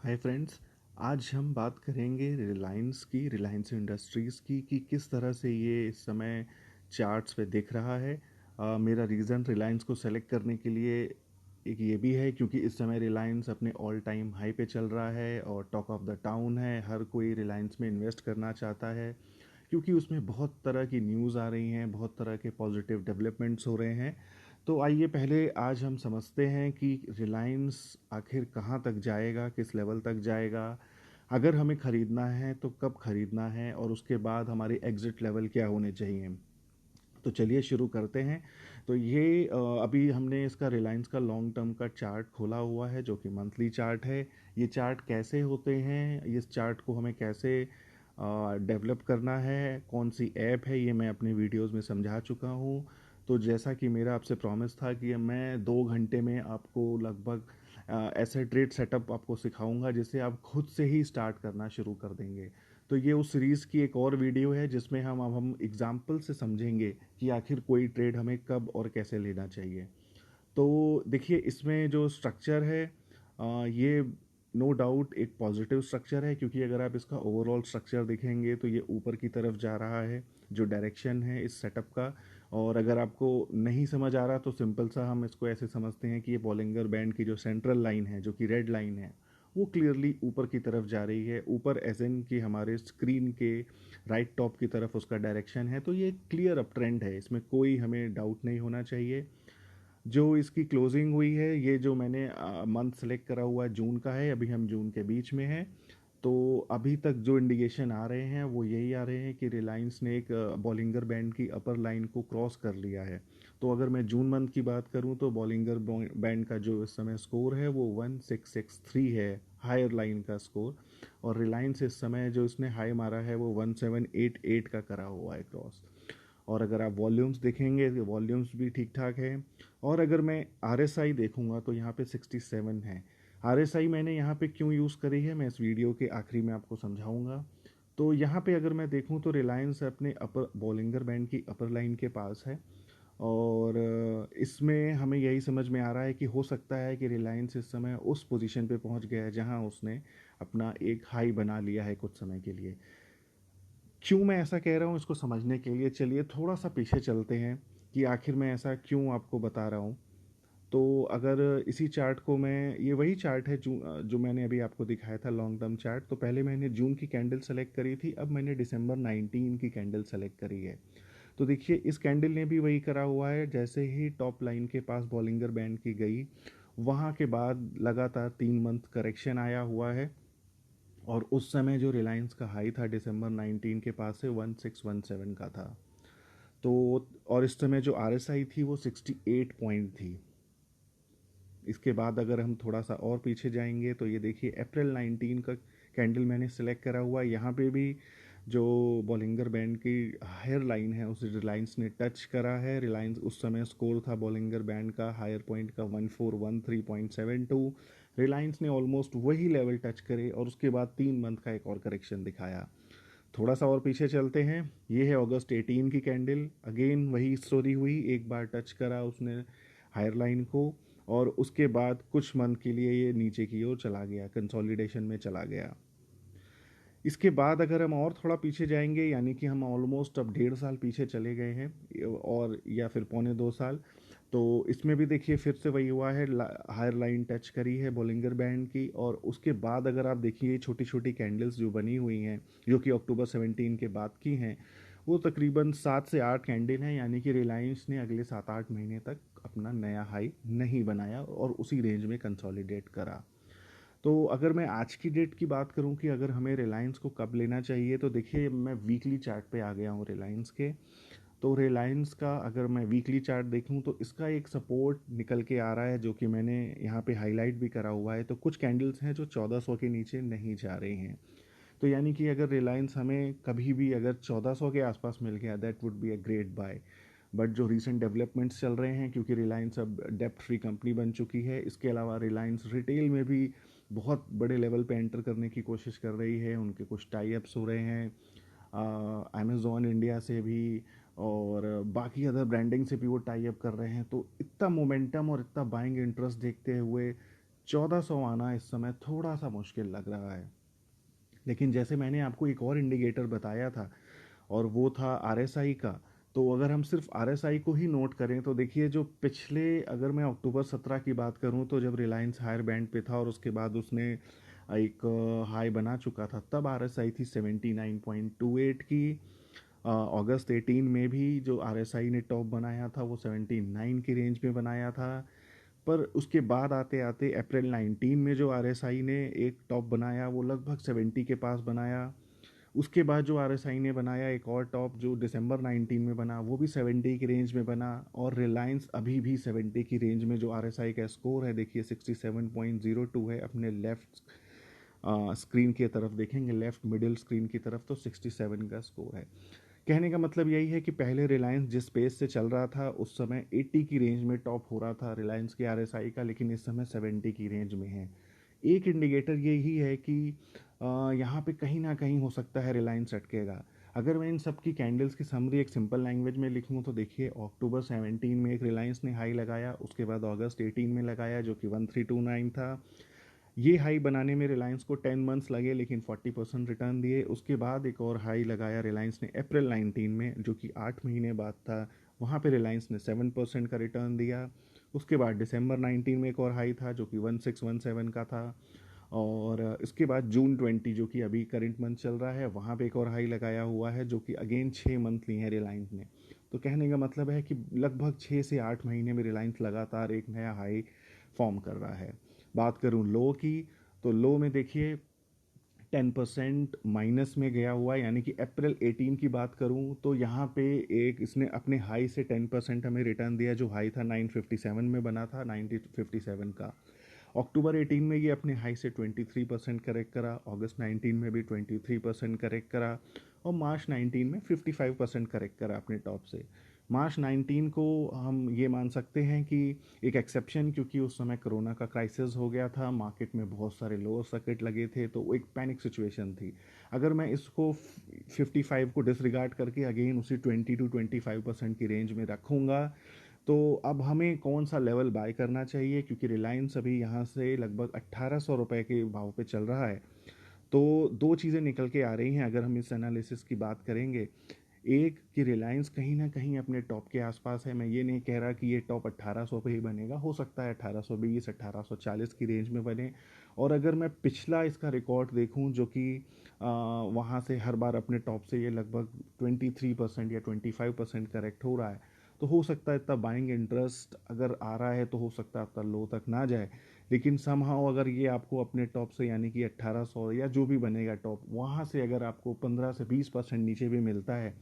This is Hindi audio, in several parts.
Hi friends. आज हम बात करेंगे रिलायंस इंडस्ट्रीज़ की कि किस तरह से ये इस समय चार्ट्स पे दिख रहा है। मेरा रीज़न रिलायंस को सेलेक्ट करने के लिए एक ये भी है क्योंकि इस समय रिलायंस अपने ऑल टाइम हाई पे चल रहा है और टॉक ऑफ द टाउन है। हर कोई रिलायंस में इन्वेस्ट करना चाहता है क्योंकि उसमें बहुत तरह की न्यूज़ आ रही हैं, बहुत तरह के पॉजिटिव डेवलपमेंट्स हो रहे हैं। तो आइए पहले आज हम समझते हैं कि रिलायंस आखिर कहाँ तक जाएगा, किस लेवल तक जाएगा, अगर हमें ख़रीदना है तो कब ख़रीदना है और उसके बाद हमारे एग्ज़िट लेवल क्या होने चाहिए। तो चलिए शुरू करते हैं। तो ये अभी हमने इसका रिलायंस का लॉन्ग टर्म का चार्ट खोला हुआ है जो कि मंथली चार्ट है। ये चार्ट कैसे होते हैं, इस चार्ट को हमें कैसे डेवलप करना है, कौन सी ऐप है, ये मैं अपने वीडियोस में समझा चुका हूँ। तो जैसा कि मेरा आपसे प्रॉमिस था कि मैं 2 घंटे में आपको लगभग ऐसे ट्रेड सेटअप आपको सिखाऊंगा जिससे आप खुद से ही स्टार्ट करना शुरू कर देंगे। तो ये उस सीरीज़ की एक और वीडियो है जिसमें हम एग्जाम्पल से समझेंगे कि आखिर कोई ट्रेड हमें कब और कैसे लेना चाहिए। तो देखिए इसमें जो स्ट्रक्चर है ये नो डाउट एक पॉजिटिव स्ट्रक्चर है क्योंकि अगर आप इसका ओवरऑल स्ट्रक्चर देखेंगे तो ये ऊपर की तरफ जा रहा है, जो डायरेक्शन है इस सेटअप का। और अगर आपको नहीं समझ आ रहा तो सिंपल सा हम इसको ऐसे समझते हैं कि ये बॉलिंगर बैंड की जो सेंट्रल लाइन है, जो कि रेड लाइन है, वो क्लियरली ऊपर की तरफ जा रही है। ऊपर एज इन कि हमारे स्क्रीन के राइट टॉप की तरफ उसका डायरेक्शन है। तो ये क्लियर अप ट्रेंड है, इसमें कोई हमें डाउट नहीं होना चाहिए। जो इसकी क्लोजिंग हुई है, ये जो मैंने मंथ सेलेक्ट करा हुआ है जून का है, अभी हम जून के बीच में हैं। तो अभी तक जो इंडिकेशन आ रहे हैं वो यही आ रहे हैं कि रिलायंस ने एक बॉलिंगर बैंड की अपर लाइन को क्रॉस कर लिया है। तो अगर मैं जून मंथ की बात करूं तो बॉलिंगर बैंड का जो इस समय स्कोर है वो 1663 है, हायर लाइन का स्कोर। और रिलायंस इस समय जो इसने हाई मारा है वो 1788 का करा हुआ है क्रॉस। और अगर आप वॉल्यूम्स देखेंगे तो वॉल्यूम्स भी ठीक ठाक है। और अगर मैं RSI देखूंगा तो यहाँ पे 67 है। RSI मैंने यहाँ पे क्यों यूज़ करी है मैं इस वीडियो के आखिरी में आपको समझाऊंगा। तो यहाँ पे अगर मैं देखूँ तो रिलायंस अपने अपर बॉलिंगर बैंड की अपर लाइन के पास है। और इसमें हमें यही समझ में आ रहा है कि हो सकता है कि रिलायंस इस समय उस पोजीशन पे पहुंच गया है जहां उसने अपना एक हाई बना लिया है कुछ समय के लिए। क्यों मैं ऐसा कह रहा हूँ इसको समझने के लिए चलिए थोड़ा सा पीछे चलते हैं कि आखिर मैं ऐसा क्यों आपको बता रहा हूँ। तो अगर इसी चार्ट को मैं, ये वही चार्ट है जो मैंने अभी आपको दिखाया था लॉन्ग टर्म चार्ट। तो पहले मैंने जून की कैंडल सेलेक्ट करी थी, अब मैंने दिसंबर 19 की कैंडल सेलेक्ट करी है। तो देखिए इस कैंडल ने भी वही करा हुआ है, जैसे ही टॉप लाइन के पास बॉलिंगर बैंड की गई वहाँ के बाद लगातार 3 मंथ करेक्शन आया हुआ है। और उस समय जो रिलायंस का हाई था दिसंबर 19 के पास से 1617 का था। तो और इस समय जो RSI थी वो 68 पॉइंट थी। इसके बाद अगर हम थोड़ा सा और पीछे जाएंगे तो ये देखिए अप्रैल 19 का कैंडल मैंने सेलेक्ट करा हुआ है। यहाँ पे भी जो बॉलिंगर बैंड की हायर लाइन है उसे रिलायंस ने टच करा है। रिलायंस उस समय स्कोर था बॉलिंगर बैंड का हायर पॉइंट का 1413.72। रिलायंस ने ऑलमोस्ट वही लेवल टच करे और उसके बाद 3 मंथ का एक और करेक्शन दिखाया। थोड़ा सा और पीछे चलते हैं, ये है अगस्त 18 की कैंडल। अगेन वही स्टोरी हुई, एक बार टच करा उसने हायर लाइन को और उसके बाद कुछ मंथ के लिए ये नीचे की ओर चला गया, कंसोलिडेशन में चला गया। इसके बाद अगर हम और थोड़ा पीछे जाएंगे यानी कि हम ऑलमोस्ट अब 1.5 साल पीछे चले गए हैं और या फिर पौने 2 साल। तो इसमें भी देखिए फिर से वही हुआ है, हायर लाइन टच करी है बॉलिंगर बैंड की। और उसके बाद अगर आप देखिए छोटी छोटी कैंडल्स जो बनी हुई हैं जो कि अक्टूबर 17 के बाद की हैं, वो तकरीबन 7 से 8 कैंडल हैं। यानी कि रिलायंस ने अगले 7-8 महीने तक अपना नया हाई नहीं बनाया और उसी रेंज में कंसोलिडेट करा। तो अगर मैं आज की डेट की बात करूं कि अगर हमें रिलायंस को कब लेना चाहिए, तो देखिए मैं वीकली चार्ट पे आ गया हूं रिलायंस के। तो रिलायंस का अगर मैं वीकली चार्ट देखूं तो इसका एक सपोर्ट निकल के आ रहा है जो कि मैंने यहाँ पे हाईलाइट भी करा हुआ है। तो कुछ कैंडल्स हैं जो 1400 के नीचे नहीं जा रही हैं। तो यानी कि अगर रिलायंस हमें कभी भी अगर 1400 के आसपास मिल गया that would be a great buy. But जो रीसेंट डेवलपमेंट्स चल रहे हैं, क्योंकि रिलायंस अब डेप्ट फ्री कंपनी बन चुकी है, इसके अलावा रिलायंस रिटेल में भी बहुत बड़े लेवल पे एंटर करने की कोशिश कर रही है। उनके कुछ टाई अप्स हो रहे हैं अमेज़ॉन इंडिया से भी और बाकी अदर ब्रांडिंग से भी वो टाई अप कर रहे हैं। तो इतना मोमेंटम और इतना बाइंग इंटरेस्ट देखते हुए 1400 आना इस समय थोड़ा सा मुश्किल लग रहा है। लेकिन जैसे मैंने आपको एक और इंडिकेटर बताया था और वो था आरएसआई का। तो अगर हम सिर्फ आरएसआई को ही नोट करें तो देखिए, जो पिछले, अगर मैं अक्टूबर 17 की बात करूं तो जब रिलायंस हायर बैंड पे था और उसके बाद उसने एक हाई बना चुका था, तब आरएसआई थी 79.28 की। अगस्त 18 में भी जो आरएसआई ने टॉप बनाया था वो 79 की रेंज में बनाया था। पर उसके बाद आते आते अप्रैल 19 में जो आरएसआई ने एक टॉप बनाया वो लगभग 70 के पास बनाया। उसके बाद जो आरएसआई ने बनाया एक और टॉप जो दिसंबर 19 में बना, वो भी 70 की रेंज में बना। और रिलायंस अभी भी 70 की रेंज में, जो आरएसआई का स्कोर है देखिए 67.02 है। अपने लेफ्ट स्क्रीन की तरफ देखेंगे, लेफ्ट मिडिल स्क्रीन की तरफ, तो 67 का स्कोर है। कहने का मतलब यही है कि पहले रिलायंस जिस पेस से चल रहा था उस समय 80 की रेंज में टॉप हो रहा था रिलायंस के आरएसआई का, लेकिन इस समय 70 की रेंज में है। एक इंडिकेटर यही है कि यहाँ पे कहीं ना कहीं हो सकता है रिलायंस अटकेगा। अगर मैं इन सब की कैंडल्स की समरी एक सिंपल लैंग्वेज में लिखूँ तो देखिए, अक्टूबर 17 में एक रिलायंस ने हाई लगाया, उसके बाद अगस्त 18 में लगाया जो कि 1329 था। ये हाई बनाने में रिलायंस को 10 मंथ्स लगे, लेकिन 40% रिटर्न दिए। उसके बाद एक और हाई लगाया रिलायंस ने अप्रैल 19 में, जो कि 8 महीने बाद था। वहाँ पे रिलायंस ने 7% का रिटर्न दिया। उसके बाद दिसंबर 19 में एक और हाई था जो कि 1617 का था। और इसके बाद जून 20 जो कि अभी करंट मंथ चल रहा है, वहाँ पे एक और हाई लगाया हुआ है जो कि अगेन 6 मंथ लिए हैं रिलायंस ने। तो कहने का मतलब है कि लगभग 6 से 8 महीने में रिलायंस लगातार एक नया हाई फॉर्म कर रहा है। बात करूं लो की, तो लो में देखिए 10% माइनस में गया हुआ है, यानी कि अप्रैल 18 की बात करूं तो यहाँ पे एक इसने अपने हाई से 10% हमें रिटर्न दिया, जो हाई था 957 में बना था, 957 का। अक्टूबर 18 में ये अपने हाई से 23% करेक्ट करा, अगस्त 19 में भी 23% करेक्ट करा, और मार्च 19 में 55% करेक्ट करा अपने टॉप से। मार्च 19 को हम ये मान सकते हैं कि एक एक्सेप्शन, क्योंकि उस समय कोरोना का क्राइसिस हो गया था, मार्केट में बहुत सारे लोअर सर्किट लगे थे, तो वो एक पैनिक सिचुएशन थी। अगर मैं इसको 55 को डिसरिगार्ड करके अगेन उसी 20 to 25% की रेंज में रखूँगा, तो अब हमें कौन सा लेवल बाय करना चाहिए, क्योंकि रिलायंस अभी यहाँ से लगभग 1800 रुपये के भाव पे चल रहा है। तो दो चीज़ें निकल के आ रही हैं अगर हम इस एनालिसिस की बात करेंगे। एक कि रिलायंस कहीं ना कहीं अपने टॉप के आसपास है। मैं ये नहीं कह रहा कि ये टॉप 1800 पे ही बनेगा, हो सकता है 1820 1840 की रेंज में बने। और अगर मैं पिछला इसका रिकॉर्ड देखूं, जो कि वहाँ से हर बार अपने टॉप से ये लगभग 23% या 25% करेक्ट हो रहा है, तो हो सकता है इतना बाइंग इंटरेस्ट अगर आ रहा है तो हो सकता है इतना लो तक ना जाए। लेकिन समहाउ अगर ये आपको अपने टॉप से, यानी कि 1800 या जो भी बनेगा टॉप, वहाँ से अगर आपको 15 से 20% नीचे भी मिलता है,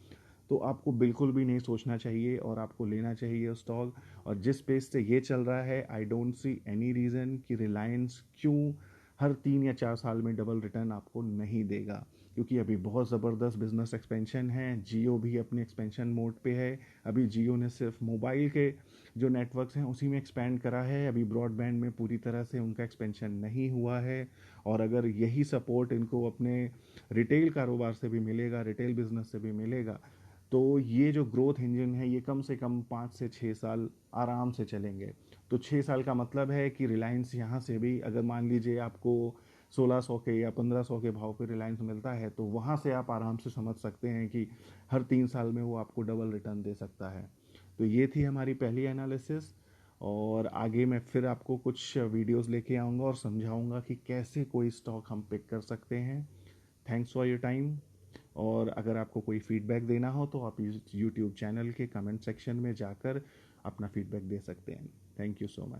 तो आपको बिल्कुल भी नहीं सोचना चाहिए और आपको लेना चाहिए स्टॉक। और जिस पेस से ये चल रहा है, I don't see any reason कि रिलायंस क्यों हर 3 या 4 साल में डबल रिटर्न आपको नहीं देगा, क्योंकि अभी बहुत ज़बरदस्त बिजनेस एक्सपेंशन है। जियो भी अपने एक्सपेंशन मोड पे है। अभी जियो ने सिर्फ मोबाइल के जो नेटवर्क्स हैं उसी में एक्सपेंड करा है, अभी ब्रॉडबैंड में पूरी तरह से उनका एक्सपेंशन नहीं हुआ है। और अगर यही सपोर्ट इनको अपने रिटेल कारोबार से भी मिलेगा, रिटेल बिजनेस से भी मिलेगा, तो ये जो ग्रोथ इंजन है ये कम से कम 5 से 6 साल आराम से चलेंगे। तो 6 साल का मतलब है कि रिलायंस यहाँ से भी, अगर मान लीजिए आपको 1600 के या 1500 के भाव पे रिलायंस मिलता है, तो वहाँ से आप आराम से समझ सकते हैं कि हर 3 साल में वो आपको डबल रिटर्न दे सकता है। तो ये थी हमारी पहली एनालिसिस, और आगे मैं फिर आपको कुछ वीडियोस लेके आऊँगा और समझाऊँगा कि कैसे कोई स्टॉक हम पिक कर सकते हैं। Thanks for your time. और अगर आपको कोई फीडबैक देना हो तो आप इस यूट्यूब चैनल के कमेंट सेक्शन में जाकर अपना फीडबैक दे सकते हैं। Thank you so much.